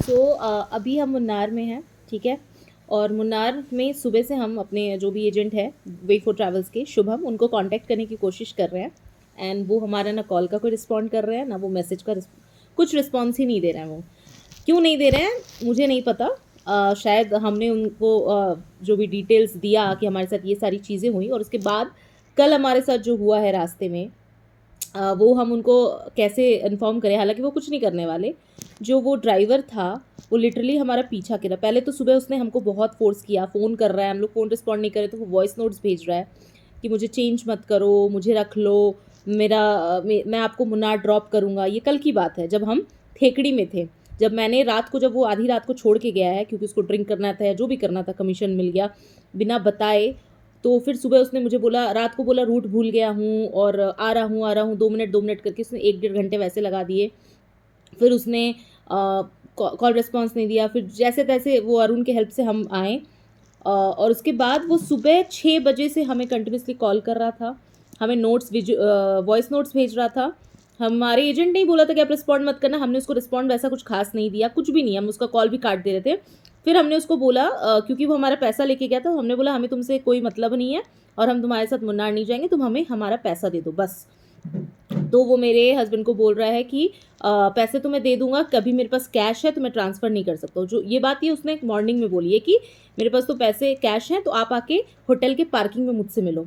अभी हम मुन्नार में हैं, ठीक है। और मुन्नार में सुबह से हम अपने जो भी एजेंट है वे फॉर ट्रैवल्स के शुभम, उनको कांटेक्ट करने की कोशिश कर रहे हैं। एंड वो हमारा ना कॉल का कोई रिस्पॉन्ड कर रहे हैं, ना वो मैसेज का कुछ रिस्पॉन्स ही नहीं दे रहे हैं। वो क्यों नहीं दे रहे हैं मुझे नहीं पता। शायद हमने उनको जो भी डिटेल्स दिया कि हमारे साथ ये सारी चीज़ें हुई, और उसके बाद कल हमारे साथ जो हुआ है रास्ते में, वो हम उनको कैसे इन्फॉर्म करें। हालांकि वो कुछ नहीं करने वाले। जो वो ड्राइवर था वो लिटरली हमारा पीछा करा। पहले तो सुबह उसने हमको बहुत फोर्स किया, फ़ोन कर रहा है, हम लोग फ़ोन रिस्पॉन्ड नहीं करे तो वो वॉइस नोट्स भेज रहा है कि मुझे चेंज मत करो, मुझे रख लो, मैं आपको मुन्नार ड्रॉप करूँगा। ये कल की बात है जब हम थेकड़ी में थे। जब मैंने रात को, जब वो आधी रात को छोड़ के गया है क्योंकि उसको ड्रिंक करना था या जो भी करना था, कमीशन मिल गया बिना बताए। तो फिर सुबह उसने मुझे बोला, रात को बोला रूट भूल गया हूँ और आ रहा हूँ 2 मिनट करके उसने 1 डेढ़ घंटे वैसे लगा दिए। फिर उसने कॉल रिस्पॉन्स नहीं दिया। फिर जैसे तैसे वो अरुण के हेल्प से हम आए, और उसके बाद वो सुबह 6 बजे से हमें कंटिन्यूसली कॉल कर रहा था, हमें वॉइस नोट्स भेज रहा था। हमारे एजेंट ने ही बोला था कि आप रिस्पॉन्ड मत करना, हमने उसको रिस्पॉन्ड वैसा कुछ खास नहीं दिया, कुछ भी नहीं, हम उसका कॉल भी काट दे रहे थे। फिर हमने उसको बोला, क्योंकि वो हमारा पैसा लेके गया था, हमने बोला हमें तुमसे कोई मतलब नहीं है और हम तुम्हारे साथ मुन्नार नहीं जाएंगे, तुम हमें हमारा पैसा दे दो बस। तो वो मेरे हस्बैंड को बोल रहा है कि पैसे तो मैं दे दूंगा, कभी मेरे पास कैश है तो मैं ट्रांसफ़र नहीं कर सकता हूँ। जो ये बात ये उसने मॉर्निंग में बोली है कि मेरे पास तो पैसे कैश हैं, तो आप आके होटल के पार्किंग में मुझसे मिलो।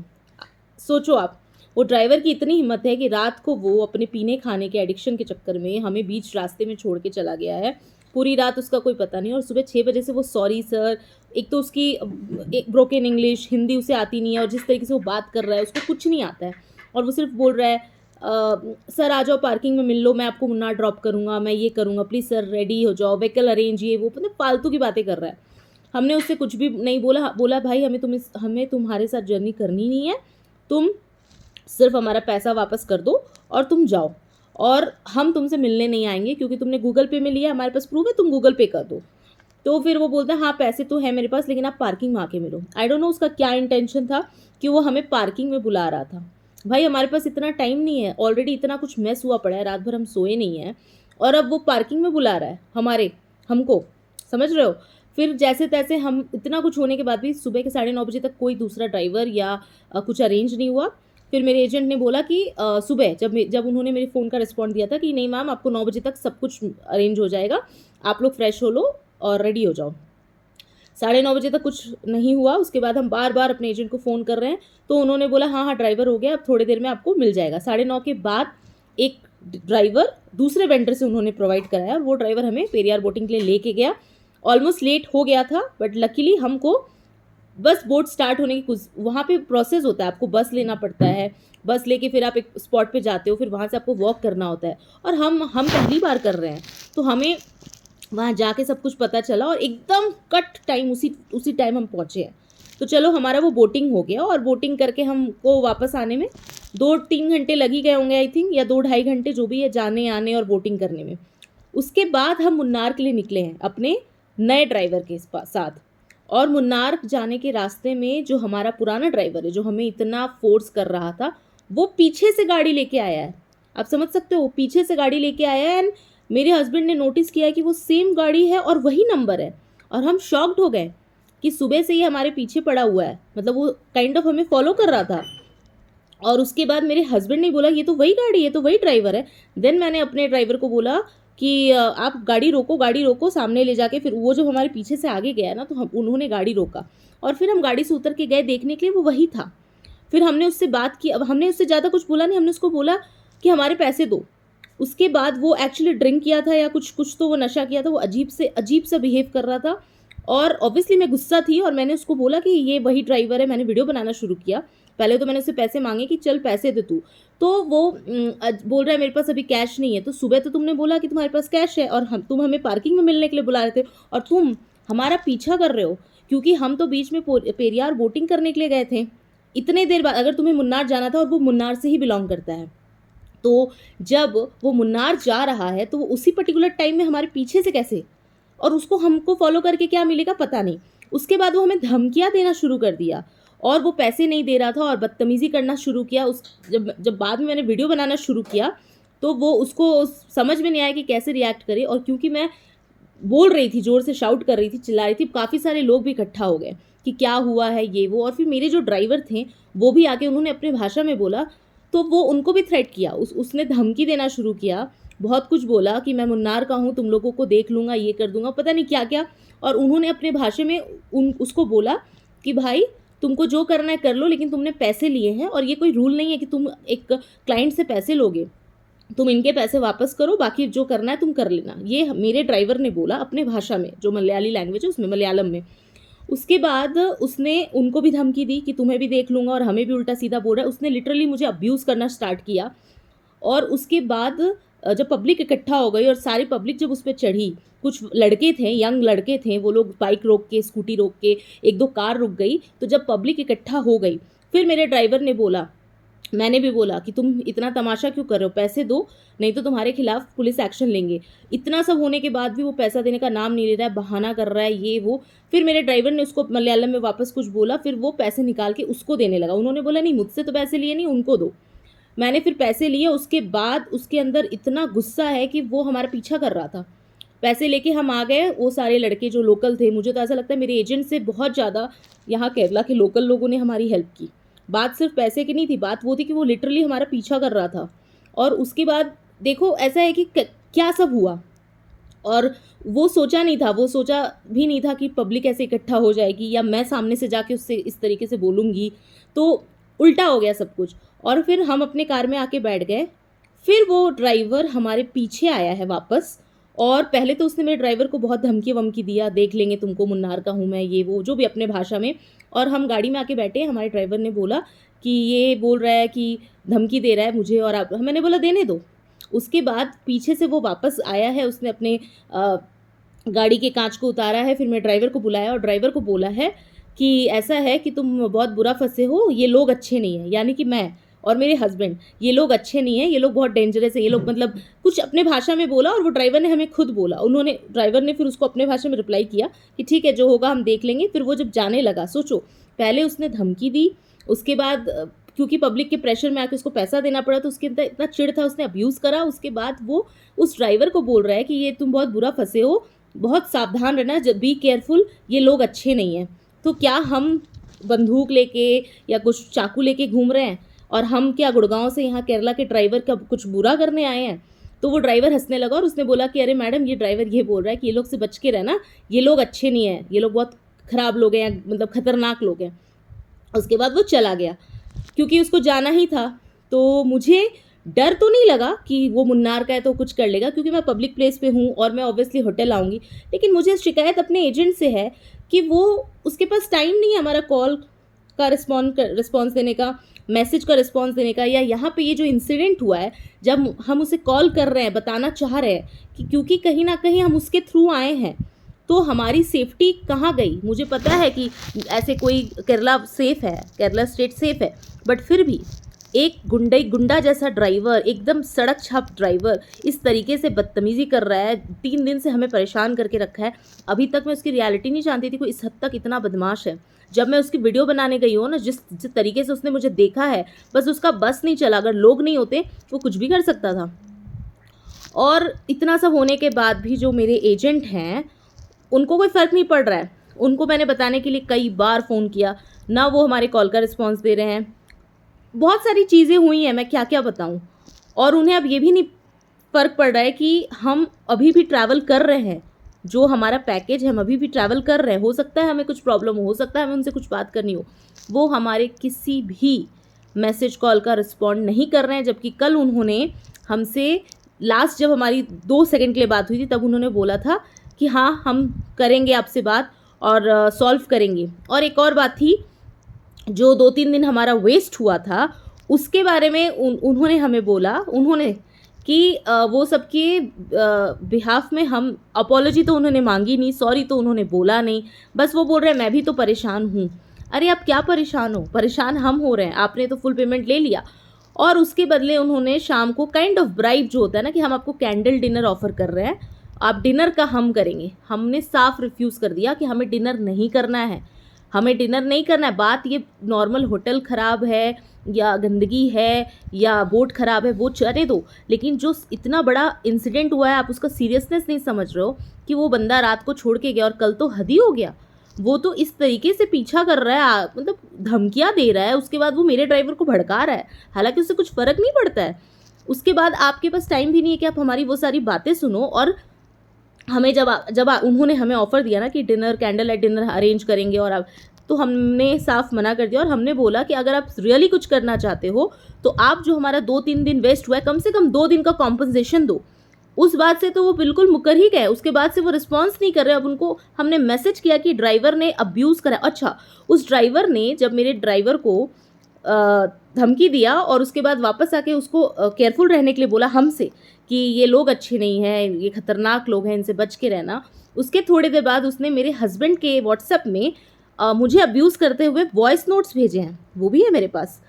सोचो आप, वो ड्राइवर की इतनी हिम्मत है कि रात को वो अपने पीने खाने के एडिक्शन के चक्कर में हमें बीच रास्ते में छोड़ के चला गया है। पूरी रात उसका कोई पता नहीं, और सुबह 6 बजे से वो सॉरी सर, एक तो उसकी एक ब्रोकन इंग्लिश, हिंदी उसे आती नहीं है, और जिस तरीके से वो बात कर रहा है उसको कुछ नहीं आता है। और वो सिर्फ बोल रहा है सर आ जाओ पार्किंग में मिल लो, मैं आपको मुन्नार ड्रॉप करूँगा, मैं ये करूँगा, प्लीज़ सर रेडी हो जाओ, व्हीकल अरेंज, ये वो, मतलब फालतू की बातें कर रहा है। हमने उससे कुछ भी नहीं बोला। बोला भाई हमें तुम्हारे साथ जर्नी करनी नहीं है, तुम सिर्फ हमारा पैसा वापस कर दो और तुम जाओ, और हम तुमसे मिलने नहीं आएंगे क्योंकि तुमने गूगल पे में लिया, हमारे पास प्रूफ है, तुम गूगल पे कर दो। तो फिर वो बोलता है हाँ पैसे तो है मेरे पास, लेकिन आप पार्किंग में आके मिलो। आई डोंट नो उसका क्या इंटेंशन था कि वो हमें पार्किंग में बुला रहा था। भाई हमारे पास इतना टाइम नहीं है, ऑलरेडी इतना कुछ मेस हुआ पड़ा है, रात भर हम सोए नहीं हैं, और अब वो पार्किंग में बुला रहा है हमको, समझ रहे हो। फिर जैसे तैसे हम, इतना कुछ होने के बाद भी सुबह के 9:30 बजे तक कोई दूसरा ड्राइवर या कुछ अरेंज नहीं हुआ। फिर मेरे एजेंट ने बोला कि सुबह जब उन्होंने मेरे फ़ोन का रिस्पॉन्ड दिया था कि नहीं मैम आपको 9 बजे तक सब कुछ अरेंज हो जाएगा, आप लोग फ्रेश हो लो और रेडी हो जाओ। 9:30 बजे तक कुछ नहीं हुआ। उसके बाद हम बार बार अपने एजेंट को फ़ोन कर रहे हैं, तो उन्होंने बोला हाँ हाँ ड्राइवर हो गया, अब थोड़ी देर में आपको मिल जाएगा। 9:30 के बाद एक ड्राइवर दूसरे वेंडर से उन्होंने प्रोवाइड कराया, और वो ड्राइवर हमें पेरियार बोटिंग के लिए लेके गया। ऑलमोस्ट लेट हो गया था, बट लकीली हमको बस बोट स्टार्ट होने की कुछ वहाँ पे प्रोसेस होता है, आपको बस लेना पड़ता है, बस लेके फिर आप एक स्पॉट पे जाते हो, फिर वहाँ से आपको वॉक करना होता है। और हम पहली बार कर रहे हैं, तो हमें वहाँ जाके सब कुछ पता चला, और एकदम कट टाइम उसी टाइम हम पहुँचे हैं। तो चलो हमारा वो बोटिंग हो गया, और बोटिंग करके हमको वापस आने में 2-3 घंटे लग ही गए होंगे आई थिंक, या 2-2.5 घंटे जो भी है, जाने आने और बोटिंग करने में। उसके बाद हम मुन्नार के लिए निकले हैं अपने नए ड्राइवर के साथ। और मुन्नार जाने के रास्ते में जो हमारा पुराना ड्राइवर है, जो हमें इतना फोर्स कर रहा था, वो पीछे से गाड़ी लेके आया है। आप समझ सकते हो, पीछे से गाड़ी लेके आया है। एंड मेरे हस्बैंड ने नोटिस किया कि वो सेम गाड़ी है और वही नंबर है, और हम शॉक्ड हो गए कि सुबह से ही हमारे पीछे पड़ा हुआ है, मतलब वो काइंड ऑफ हमें फॉलो कर रहा था। और उसके बाद मेरे हस्बैंड ने बोला ये तो वही गाड़ी है, तो वही ड्राइवर है। देन मैंने अपने ड्राइवर को बोला कि आप गाड़ी रोको सामने ले जाके। फिर वो जब हमारे पीछे से आगे गया ना, तो उन्होंने गाड़ी रोका, और फिर हम गाड़ी से उतर के गए देखने के लिए, वो वही था। फिर हमने उससे बात की। अब हमने उससे ज़्यादा कुछ बोला नहीं, हमने उसको बोला कि हमारे पैसे दो। उसके बाद वो एक्चुअली ड्रिंक किया था या कुछ तो वो नशा किया था, वो अजीब सा बिहेव कर रहा था। और ऑब्वियसली मैं गुस्सा थी, और मैंने उसको बोला कि ये वही ड्राइवर है। मैंने वीडियो बनाना शुरू किया। पहले तो मैंने उससे पैसे मांगे कि चल पैसे दे तू, तो वो बोल रहा है मेरे पास अभी कैश नहीं है। तो सुबह तो तुमने बोला कि तुम्हारे पास कैश है, और तुम हमें पार्किंग में मिलने के लिए बुला रहे थे, और तुम हमारा पीछा कर रहे हो, क्योंकि हम तो बीच में पेरियार बोटिंग करने के लिए गए थे। इतने देर बाद, अगर तुम्हें मुन्नार जाना था, और वो मुन्नार से ही बिलोंग करता है, तो जब वो मुन्नार जा रहा है तो वो उसी पर्टिकुलर टाइम में हमारे पीछे से कैसे, और उसको हमको फॉलो करके क्या मिलेगा पता नहीं। उसके बाद वो हमें धमकियां देना शुरू कर दिया, और वो पैसे नहीं दे रहा था और बदतमीजी करना शुरू किया। जब बाद में मैंने वीडियो बनाना शुरू किया, तो वो उसको समझ में नहीं आया कि कैसे रिएक्ट करे। और क्योंकि मैं बोल रही थी, ज़ोर से शाउट कर रही थी, चिल्ला रही थी। काफ़ी सारे लोग भी इकट्ठा हो गए कि क्या हुआ है ये वो। और फिर मेरे जो ड्राइवर थे वो भी आके उन्होंने अपने भाषा में बोला, तो वो उनको भी थ्रेट किया, उसने धमकी देना शुरू किया, बहुत कुछ बोला कि मैं मुन्नार का हूँ, तुम लोगों को देख लूँगा, ये कर दूँगा, पता नहीं क्या-क्या। और उन्होंने अपने भाषा में उसको बोला कि भाई तुमको जो करना है कर लो, लेकिन तुमने पैसे लिए हैं और ये कोई रूल नहीं है कि तुम एक क्लाइंट से पैसे लोगे, तुम इनके पैसे वापस करो, बाकी जो करना है तुम कर लेना। ये मेरे ड्राइवर ने बोला अपने भाषा में, जो मलयाली लैंग्वेज है उसमें, मलयालम में। उसके बाद उसने उनको भी धमकी दी कि तुम्हें भी देख लूँगा, और हमें भी उल्टा सीधा बोल रहा है। उसने लिटरली मुझे अब्यूज़ करना स्टार्ट किया। और उसके बाद जब पब्लिक इकट्ठा हो गई और सारी पब्लिक जब उस पर चढ़ी, कुछ लड़के थे, यंग लड़के थे, वो लोग बाइक रोक के, स्कूटी रोक के, एक दो कार रुक गई। तो जब पब्लिक इकट्ठा हो गई, फिर मेरे ड्राइवर ने बोला, मैंने भी बोला कि तुम इतना तमाशा क्यों कर रहे हो, पैसे दो, नहीं तो तुम्हारे खिलाफ पुलिस एक्शन लेंगे। इतना सब होने के बाद भी वो पैसा देने का नाम नहीं ले रहा है, बहाना कर रहा है, ये वो। फिर मेरे ड्राइवर ने उसको मलयालम में वापस कुछ बोला, फिर वो पैसे निकाल के उसको देने लगा। उन्होंने बोला नहीं, मुझसे तो पैसे लिए नहीं, उनको दो। मैंने फिर पैसे लिए। उसके बाद उसके अंदर इतना गुस्सा है कि वो हमारा पीछा कर रहा था। पैसे लेके हम आ गए। वो सारे लड़के जो लोकल थे, मुझे तो ऐसा लगता है मेरे एजेंट से बहुत ज़्यादा यहाँ केरला के लोकल लोगों ने हमारी हेल्प की। बात सिर्फ पैसे की नहीं थी, बात वो थी कि वो लिटरली हमारा पीछा कर रहा था। और उसके बाद देखो ऐसा है कि क्या सब हुआ, और वो सोचा नहीं था, वो सोचा भी नहीं था कि पब्लिक ऐसे इकट्ठा हो जाएगी या मैं सामने से जाके उससे इस तरीके से बोलूँगी। तो उल्टा हो गया सब कुछ। और फिर हम अपने कार में आके बैठ गए। फिर वो ड्राइवर हमारे पीछे आया है वापस। और पहले तो उसने मेरे ड्राइवर को बहुत धमकी वमकी दिया, देख लेंगे तुमको, मुन्नार का हूँ मैं, ये वो, जो भी अपने भाषा में। और हम गाड़ी में आके बैठे, हमारे ड्राइवर ने बोला कि ये बोल रहा है कि धमकी दे रहा है मुझे, और आप, मैंने बोला देने दो। उसके बाद पीछे से वो वापस आया है, उसने अपने गाड़ी के कांच को उतारा है, फिर मेरे ड्राइवर को बुलाया और ड्राइवर को बोला है कि ऐसा है कि तुम बहुत बुरा फंसे हो, ये लोग अच्छे नहीं हैं, यानी कि मैं और मेरे हस्बैंड, ये लोग अच्छे नहीं हैं, ये लोग बहुत डेंजरस है, ये लोग, मतलब कुछ अपने भाषा में बोला। और वो ड्राइवर ने हमें खुद बोला, ड्राइवर ने फिर उसको अपने भाषा में रिप्लाई किया कि ठीक है, जो होगा हम देख लेंगे। फिर वो जब जाने लगा, सोचो, पहले उसने धमकी दी, उसके बाद क्योंकि पब्लिक के प्रेशर में आके उसको पैसा देना पड़ा, तो उसके अंदर इतना चिढ़ था, उसने अब्यूज़ करा। उसके बाद वो उस ड्राइवर को बोल रहा है कि ये तुम बहुत बुरा फंसे हो, बहुत सावधान रहना, जब बी केयरफुल, ये लोग अच्छे नहीं हैं। तो क्या हम बंदूक लेके या कुछ चाकू लेके घूम रहे हैं, और हम क्या गुड़गांव से यहाँ केरला के ड्राइवर का कुछ बुरा करने आए हैं? तो वो ड्राइवर हंसने लगा और उसने बोला कि अरे मैडम, ये ड्राइवर ये बोल रहा है कि ये लोग से बच के रहना, ये लोग अच्छे नहीं हैं, ये लोग बहुत ख़राब लोग हैं, मतलब खतरनाक लोग हैं। उसके बाद वो चला गया, क्योंकि उसको जाना ही था। तो मुझे डर तो नहीं लगा कि वो मुन्नार का है तो कुछ कर लेगा, क्योंकि मैं पब्लिक प्लेस पे हूँ और मैं ऑब्वियसली होटल आऊँगी। लेकिन मुझे शिकायत अपने एजेंट से है कि वो, उसके पास टाइम नहीं है हमारा कॉल का रिस्पॉन्स देने का, मैसेज का रिस्पॉन्स देने का, या यहाँ पे ये जो इंसिडेंट हुआ है, जब हम उसे कॉल कर रहे हैं, बताना चाह रहे हैं कि क्योंकि कहीं ना कहीं हम उसके थ्रू आए हैं, तो हमारी सेफ्टी कहाँ गई? मुझे पता है कि ऐसे कोई, केरला सेफ़ है, केरला स्टेट सेफ़ है, बट फिर भी एक गुंडा जैसा ड्राइवर, एकदम सड़क छाप ड्राइवर, इस तरीके से बदतमीज़ी कर रहा है। 3 दिन से हमें परेशान करके रखा है। अभी तक मैं उसकी रियलिटी नहीं जानती थी, कोई इस हद तक इतना बदमाश है। जब मैं उसकी वीडियो बनाने गई हूँ ना, जिस तरीके से उसने मुझे देखा है, बस उसका बस नहीं चला। अगर लोग नहीं होते वो कुछ भी कर सकता था। और इतना सब होने के बाद भी जो मेरे एजेंट हैं, उनको कोई फ़र्क नहीं पड़ रहा है। उनको मैंने बताने के लिए कई बार फ़ोन किया, ना वो हमारे कॉल का रिस्पॉन्स दे रहे हैं। बहुत सारी चीज़ें हुई हैं, मैं क्या क्या बताऊं। और उन्हें अब ये भी नहीं फ़र्क पड़ रहा है कि हम अभी भी ट्रैवल कर रहे हैं, जो हमारा पैकेज है, हम अभी भी ट्रैवल कर रहे हैं। हो सकता है हमें कुछ प्रॉब्लम हो सकता है हमें उनसे कुछ बात करनी हो, वो हमारे किसी भी मैसेज कॉल का रिस्पॉन्ड नहीं कर रहे हैं। जबकि कल उन्होंने हमसे, लास्ट जब हमारी 2 सेकंड के लिए बात हुई थी, तब उन्होंने बोला था कि हाँ हम करेंगे आपसे बात और सॉल्व करेंगे। और एक और बात थी, जो 2-3 दिन हमारा वेस्ट हुआ था, उसके बारे में उन्होंने हमें बोला, उन्होंने कि वो सबके बिहाफ में हम, अपॉलॉजी तो उन्होंने मांगी नहीं, सॉरी तो उन्होंने बोला नहीं, बस वो बोल रहे हैं मैं भी तो परेशान हूँ। अरे आप क्या परेशान हो? परेशान हम हो रहे हैं, आपने तो फुल पेमेंट ले लिया। और उसके बदले उन्होंने शाम को काइंड ऑफ ब्राइब जो होता है ना, कि हम आपको कैंडल डिनर ऑफर कर रहे हैं, आप डिनर का हम करेंगे। हमने साफ रिफ्यूज़ कर दिया कि हमें डिनर नहीं करना है, हमें डिनर नहीं करना है। बात ये नॉर्मल होटल ख़राब है या गंदगी है या बोट ख़राब है वो चले दो, लेकिन जो इतना बड़ा इंसिडेंट हुआ है आप उसका सीरियसनेस नहीं समझ रहे हो कि वो बंदा रात को छोड़ के गया और कल तो हद ही हो गया। वो तो इस तरीके से पीछा कर रहा है, मतलब धमकियाँ दे रहा है, उसके बाद वो मेरे ड्राइवर को भड़का रहा है, हालांकि उससे कुछ फ़र्क नहीं पड़ता है। उसके बाद आपके पास टाइम भी नहीं है कि आप हमारी वो सारी बातें सुनो। और हमें उन्होंने हमें ऑफ़र दिया ना कि dinner, candle light dinner arrange करेंगे, और अब तो हमने साफ मना कर दिया और हमने बोला कि अगर आप रियली कुछ करना चाहते हो तो आप जो हमारा 2-3 दिन वेस्ट हुआ है, कम से कम 2 दिन का कॉम्पनसेशन दो। उस बात से तो वो बिल्कुल मुकर ही गए। उसके बाद से वो रिस्पॉन्स नहीं कर रहे। अब उनको हमने मैसेज किया कि ड्राइवर ने अब्यूज़ करा। अच्छा, उस ड्राइवर ने जब मेरे ड्राइवर को धमकी दिया और उसके बाद वापस आके उसको केयरफुल रहने के लिए बोला हमसे कि ये लोग अच्छे नहीं हैं, ये खतरनाक लोग हैं, इनसे बच के रहना। उसके थोड़ी देर बाद उसने मेरे हस्बैंड के व्हाट्सएप में मुझे अब्यूज़ करते हुए वॉइस नोट्स भेजे हैं, वो भी है मेरे पास।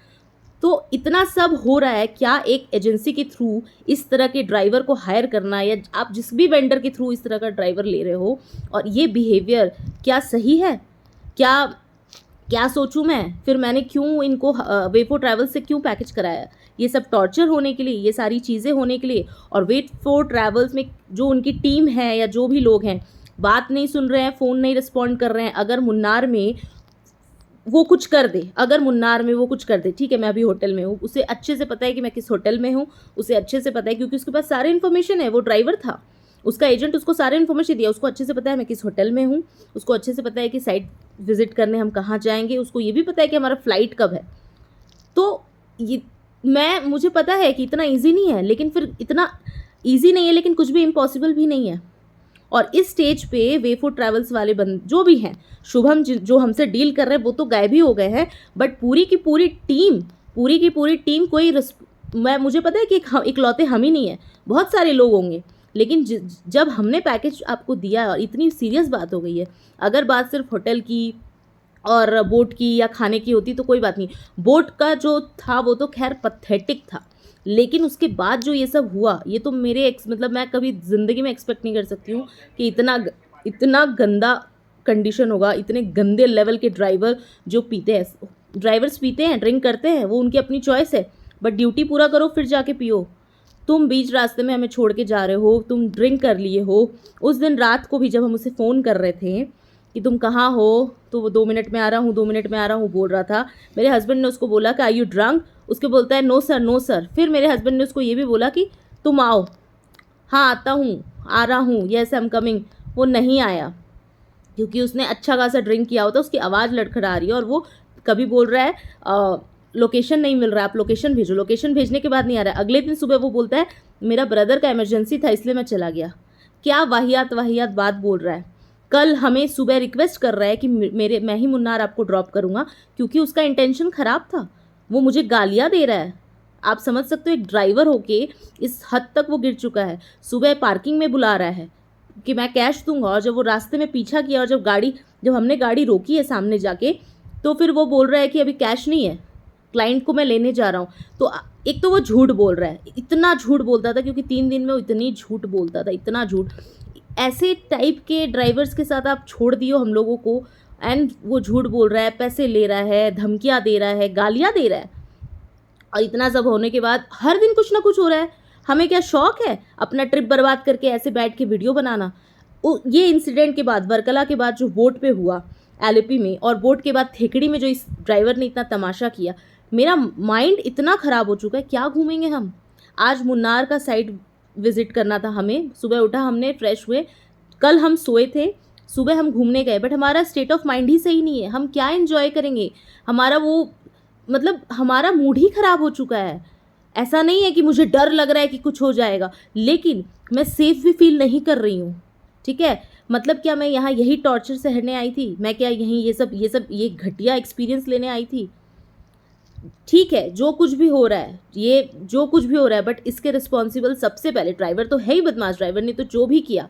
तो इतना सब हो रहा है, क्या एक एजेंसी के थ्रू इस तरह के ड्राइवर को हायर करना, या आप जिस भी वेंडर के थ्रू इस तरह का ड्राइवर ले रहे हो, और ये बिहेवियर क्या सही है? क्या सोचूं मैं? फिर मैंने क्यों इनको वे4 ट्रैवल से क्यों पैकेज कराया? ये सब टॉर्चर होने के लिए, ये सारी चीज़ें होने के लिए। और वे4 ट्रैवल्स में जो उनकी टीम है या जो भी लोग हैं, बात नहीं सुन रहे हैं, फ़ोन नहीं रिस्पॉन्ड कर रहे हैं। अगर मुन्नार में वो कुछ कर दे, ठीक है, मैं अभी होटल में हूँ, उसे अच्छे से पता है कि मैं किस होटल में हूँ, उसे अच्छे से पता है क्योंकि उसके पास सारी इन्फॉर्मेशन है। वो ड्राइवर था, उसका एजेंट उसको सारे इन्फॉर्मेशन दिया, उसको अच्छे से पता है मैं किस होटल में हूँ, उसको अच्छे से पता है कि साइट विजिट करने हम कहाँ जाएंगे, उसको ये भी पता है कि हमारा फ्लाइट कब है। तो ये मुझे पता है कि इतना ईजी नहीं है, लेकिन फिर इतना ईजी नहीं है, लेकिन कुछ भी इम्पॉसिबल भी नहीं है। और इस स्टेज पे वे4 ट्रैवल्स वाले जो भी हैं, शुभम जो हमसे डील कर रहे हैं वो तो गायब ही हो गए हैं, बट पूरी की पूरी टीम कोई मुझे पता है कि इकलौते हम ही नहीं है, बहुत सारे लोग होंगे। लेकिन जब हमने पैकेज आपको दिया और इतनी सीरियस बात हो गई है, अगर बात सिर्फ होटल की और बोट की या खाने की होती तो कोई बात नहीं। बोट का जो था वो तो खैर पथेटिक था, लेकिन उसके बाद जो ये सब हुआ, ये तो मतलब मैं कभी ज़िंदगी में एक्सपेक्ट नहीं कर सकती हूँ कि इतना गंदा कंडीशन होगा। इतने गंदे लेवल के ड्राइवर जो ड्राइवर्स पीते हैं, ड्रिंक करते हैं, वो उनकी अपनी चॉइस है, बट ड्यूटी पूरा करो फिर जाके पियो। तुम बीच रास्ते में हमें छोड़ के जा रहे हो, तुम ड्रिंक कर लिए हो। उस दिन रात को भी जब हम उसे फ़ोन कर रहे थे कि तुम कहाँ हो, तो वो 2 मिनट में आ रहा हूँ बोल रहा था। मेरे हस्बैंड ने उसको बोला कि आर यू ड्रंक? उसके बोलता है नो सर। फिर मेरे हस्बैंड ने उसको ये भी बोला कि तुम आओ। हाँ आता हूँ, आ रहा हूँ, येस आई एम कमिंग। वो नहीं आया क्योंकि उसने अच्छा खासा ड्रिंक किया होता, उसकी आवाज़ लड़खड़ा रही है और वो कभी बोल रहा है लोकेशन नहीं मिल रहा, आप लोकेशन भेजो। लोकेशन भेजने के बाद नहीं आ रहा है। अगले दिन सुबह वो बोलता है मेरा ब्रदर का इमरजेंसी था इसलिए मैं चला गया। क्या वाहियात बात बोल रहा है। कल हमें सुबह रिक्वेस्ट कर रहा है कि मैं ही मुन्नार आपको ड्रॉप करूँगा, क्योंकि उसका इंटेंशन ख़राब था। वो मुझे गालियाँ दे रहा है। आप समझ सकते हो एक ड्राइवर होके इस हद तक वो गिर चुका है। सुबह पार्किंग में बुला रहा है कि मैं कैश दूंगा, और जब वो रास्ते में पीछा किया और जब हमने गाड़ी रोकी है सामने जाके, तो फिर वो बोल रहा है कि अभी कैश नहीं है, क्लाइंट को मैं लेने जा रहा हूँ। तो एक तो वो झूठ बोल रहा है, इतना झूठ बोलता था, क्योंकि 3 दिन में वो इतनी झूठ बोलता था, इतना झूठ। ऐसे टाइप के ड्राइवर्स के साथ आप छोड़ दियो हम लोगों को, एंड वो झूठ बोल रहा है, पैसे ले रहा है, धमकियाँ दे रहा है, गालियाँ दे रहा है। और इतना सब होने के बाद हर दिन कुछ ना कुछ हो रहा है। हमें क्या शौक है अपना ट्रिप बर्बाद करके ऐसे बैठ के वीडियो बनाना? ये इंसिडेंट के बाद, वर्कला के बाद जो बोट पे हुआ एलपी में, और बोट के बाद थेकड़ी में जो इस ड्राइवर ने इतना तमाशा किया, मेरा माइंड इतना ख़राब हो चुका है। क्या घूमेंगे हम? आज मुन्नार का साइट विज़िट करना था हमें। सुबह उठा हमने, फ्रेश हुए, कल हम सोए थे, सुबह हम घूमने गए, बट हमारा स्टेट ऑफ माइंड ही सही नहीं है। हम क्या एंजॉय करेंगे? हमारा मूड ही ख़राब हो चुका है। ऐसा नहीं है कि मुझे डर लग रहा है कि कुछ हो जाएगा, लेकिन मैं सेफ भी फील नहीं कर रही हूँ। ठीक है, मतलब क्या मैं यहाँ यही टॉर्चर सहने आई थी? मैं क्या यहीं ये घटिया एक्सपीरियंस लेने आई थी? ठीक है, जो कुछ भी हो रहा है, बट इसके रिस्पॉन्सिबल सबसे पहले ड्राइवर तो है ही, बदमाश ड्राइवर ने तो जो भी किया,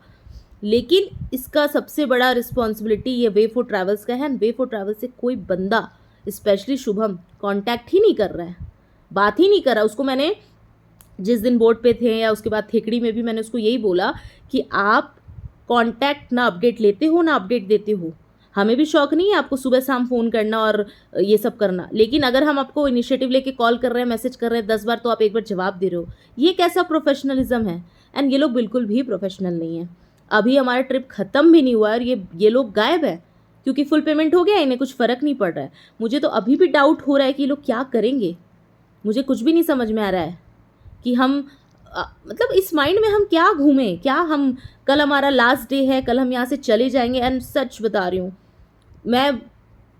लेकिन इसका सबसे बड़ा रिस्पॉन्सिबिलिटी ये वे4 ट्रैवल्स का है। वे4 ट्रैवल्स से कोई बंदा, स्पेशली शुभम, कांटेक्ट ही नहीं कर रहा है, बात ही नहीं कर रहा। उसको मैंने जिस दिन बोर्ड पे थे या उसके बाद थेकड़ी में भी मैंने उसको यही बोला कि आप कांटेक्ट ना अपडेट लेते हो ना अपडेट देते हो। हमें भी शौक नहीं है आपको सुबह शाम फ़ोन करना और ये सब करना, लेकिन अगर हम आपको इनिशिएटिव लेके कॉल कर रहे हैं, मैसेज कर रहे हैं 10 बार, तो आप एक बार जवाब दे रहे हो, ये कैसा प्रोफेशनलिज्म है? एंड ये लोग बिल्कुल भी प्रोफेशनल नहीं है। अभी हमारा ट्रिप ख़त्म भी नहीं हुआ और ये लोग गायब है, क्योंकि फुल पेमेंट हो गया, इन्हें कुछ फ़र्क नहीं पड़ रहा है। मुझे तो अभी भी डाउट हो रहा है कि ये लोग क्या करेंगे। मुझे कुछ भी नहीं समझ में आ रहा है कि हम मतलब इस माइंड में हम क्या घूमें, क्या हम कल हमारा लास्ट डे है, कल हम यहाँ से चले जाएंगे। एंड सच बता रही हूँ,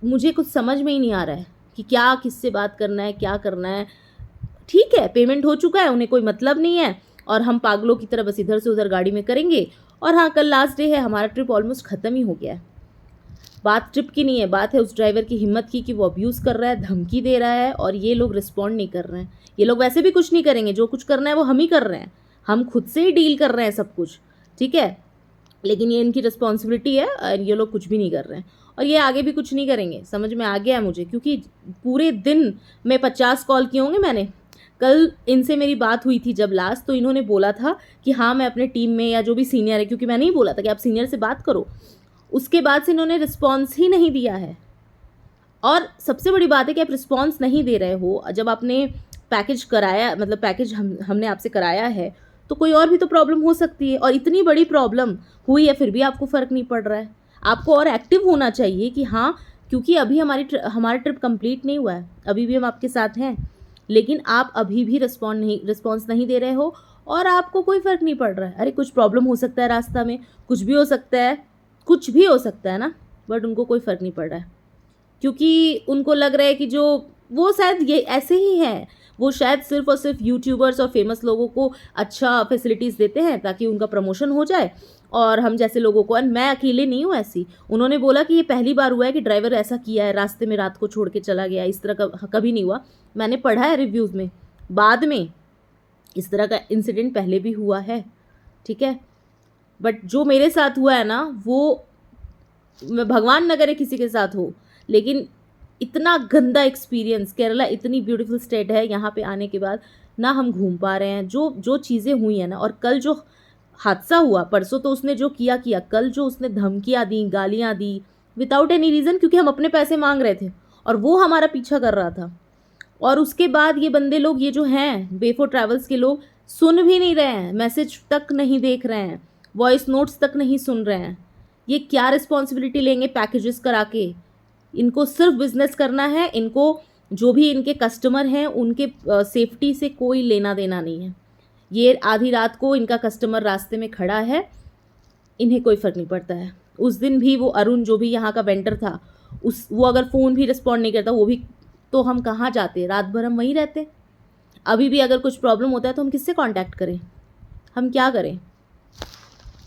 मुझे कुछ समझ में ही नहीं आ रहा है कि क्या किससे बात करना है, क्या करना है। ठीक है, पेमेंट हो चुका है, उन्हें कोई मतलब नहीं है और हम पागलों की तरह बस इधर से उधर गाड़ी में करेंगे। और हाँ, कल लास्ट डे है, हमारा ट्रिप ऑलमोस्ट ख़त्म ही हो गया है। बात ट्रिप की नहीं है, बात है उस ड्राइवर की हिम्मत की कि वो अब्यूज़ कर रहा है, धमकी दे रहा है और ये लोग रिस्पॉन्ड नहीं कर रहे हैं। ये लोग वैसे भी कुछ नहीं करेंगे, जो कुछ करना है वो हम ही कर रहे हैं, हम खुद से ही डील कर रहे हैं सब कुछ, ठीक है। लेकिन ये इनकी रिस्पॉन्सिबिलिटी है और ये लोग कुछ भी नहीं कर रहे हैं और ये आगे भी कुछ नहीं करेंगे, समझ में आ गया है मुझे। क्योंकि पूरे दिन में 50 कॉल किए होंगे मैंने। कल इनसे मेरी बात हुई थी जब लास्ट, तो इन्होंने बोला था कि हाँ मैं अपने टीम में या जो भी सीनियर है, क्योंकि मैंने ही बोला था कि आप सीनियर से बात करो, उसके बाद से इन्होंने रिस्पॉन्स ही नहीं दिया है। और सबसे बड़ी बात है कि आप रिस्पॉन्स नहीं दे रहे हो जब आपने पैकेज कराया, मतलब पैकेज हमने आपसे कराया है, तो कोई और भी तो प्रॉब्लम हो सकती है। और इतनी बड़ी प्रॉब्लम हुई है फिर भी आपको फ़र्क नहीं पड़ रहा है। आपको और एक्टिव होना चाहिए कि हाँ, क्योंकि अभी हमारा ट्रिप कंप्लीट नहीं हुआ है, अभी भी हम आपके साथ हैं, लेकिन आप अभी भी रिस्पॉन्स नहीं दे रहे हो और आपको कोई फ़र्क नहीं पड़ रहा है। अरे कुछ प्रॉब्लम हो सकता है रास्ता में, कुछ भी हो सकता है, कुछ भी हो सकता है ना, बट उनको कोई फ़र्क नहीं पड़ रहा है। क्योंकि उनको लग रहा है कि जो वो शायद ये ऐसे ही हैं, वो शायद सिर्फ और सिर्फ यूट्यूबर्स और फेमस लोगों को अच्छा फैसिलिटीज़ देते हैं ताकि उनका प्रमोशन हो जाए, और हम जैसे लोगों को। और मैं अकेले नहीं हूँ ऐसी। उन्होंने बोला कि ये पहली बार हुआ है कि ड्राइवर ऐसा किया है, रास्ते में रात को छोड़ के चला गया, इस तरह का कभी नहीं हुआ। मैंने पढ़ा है रिव्यूज़ में, बाद में इस तरह का इंसिडेंट पहले भी हुआ है, ठीक है। बट जो मेरे साथ हुआ है ना, वो भगवान न करे किसी के साथ हो, लेकिन इतना गंदा एक्सपीरियंस। केरला इतनी ब्यूटीफुल स्टेट है, यहाँ पे आने के बाद ना हम घूम पा रहे हैं। जो चीज़ें हुई हैं ना, और कल जो हादसा हुआ, परसों तो उसने जो किया, कल जो उसने धमकियाँ दी, गालियाँ दी विदाउट एनी रीज़न, क्योंकि हम अपने पैसे मांग रहे थे और वो हमारा पीछा कर रहा था। और उसके बाद ये बंदे लोग, ये जो हैं वे4 ट्रैवल्स के लोग, सुन भी नहीं रहे हैं, मैसेज तक नहीं देख रहे हैं, वॉइस नोट्स तक नहीं सुन रहे हैं। ये क्या रिस्पॉन्सिबिलिटी लेंगे पैकेजेस करा के? इनको सिर्फ बिजनेस करना है, इनको जो भी इनके कस्टमर हैं उनके सेफ्टी से कोई लेना देना नहीं है। ये आधी रात को इनका कस्टमर रास्ते में खड़ा है, इन्हें कोई फ़र्क नहीं पड़ता है। उस दिन भी वो अरुण जो भी यहाँ का वेंडर था, वो अगर फ़ोन भी रिस्पॉन्ड नहीं करता, वो भी, तो हम कहाँ जाते? रात भर हम वहीं रहते। अभी भी अगर कुछ प्रॉब्लम होता है तो हम किससे कांटेक्ट करें? हम क्या करें?